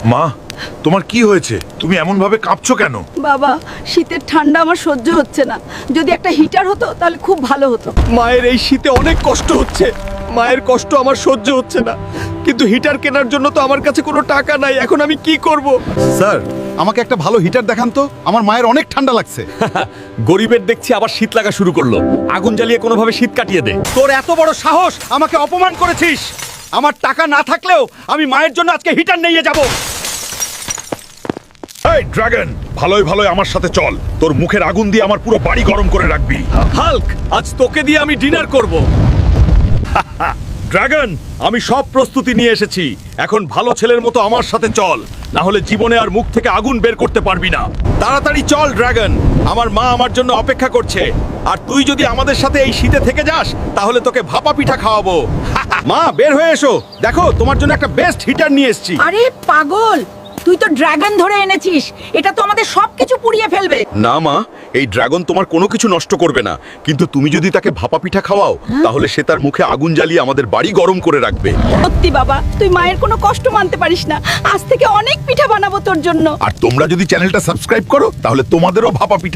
মা, তোমার কি হয়েছে? তুমি এমন ভাবে কাঁপছো কেন? বাবা, শীতের ঠান্ডা আমার সহ্য হচ্ছে না। যদি একটা হিটার হতো তাহলে খুব ভালো হতো। মায়ের এই শীতে অনেক কষ্ট হচ্ছে। মায়ের কষ্ট আমার সহ্য হচ্ছে না, কিন্তু হিটার কেনার জন্য তো আমার কাছে কোনো টাকা নাই। এখন আমি কি করব? স্যার, আমাকে একটা ভালো হিটার দেখান তো। আমার মায়ের অনেক ঠান্ডা লাগছে। গরিবের দেখছি আবার শীত লাগা শুরু করলো। আগুন জ্বালিয়ে কোনোভাবে শীত কাটিয়ে দে। তোর এত বড় সাহস, আমাকে অপমান করেছিস। আমার টাকা না থাকলেও আমি মায়ের জন্য আজকে হিটার নিয়ে যাব। এই ড্রাগন, ভালোই ভালোই আমার সাথে চল। তোর মুখের আগুন দিয়ে আমার পুরো বাড়ি গরম করে রাখবি। হাল্ক, আজ তোকে দিয়ে আমি ডিনার করব। ড্রাগন, আমি সব প্রস্তুতি নিয়ে এসেছি। এখন ভালো ছেলের মতো আমার সাথে চল, না হলে জীবনে আর মুখ থেকে আগুন বের করতে পারবি না। তাড়াতাড়ি চল ড্রাগন, আমার মা আমার জন্য অপেক্ষা করছে। আর তুই যদি আমাদের সাথে এই শীতে থেকে যাস, তাহলে তোকে ভাপা পিঠা খাওয়াবো। মা, বের হয়ে এসো, দেখো তোমার জন্য একটা বেস্ট হিটার নিয়ে এসেছি। আরে পাগল, তুই তো ড্রাগন ধরে এনেছিস। এটা তো আমাদের সবকিছু পুড়িয়ে ফেলবে। না মা, এই ড্রাগন তোমার কোনো কিছু নষ্ট করবে না, কিন্তু তুমি যদি তাকে ভাপা পিঠা খাওয়াও, তাহলে সে তার মুখে আগুন জ্বালিয়ে আমাদের বাড়ি গরম করে রাখবে। সত্যি বাবা, তুই মায়ের কোনো কষ্ট মানতে পারিস না। আজ থেকে অনেক পিঠা বানাবো তোর জন্য। আর তোমরা যদি চ্যানেলটা সাবস্ক্রাইব করো, তাহলে তোমাদেরও ভাপা পিঠা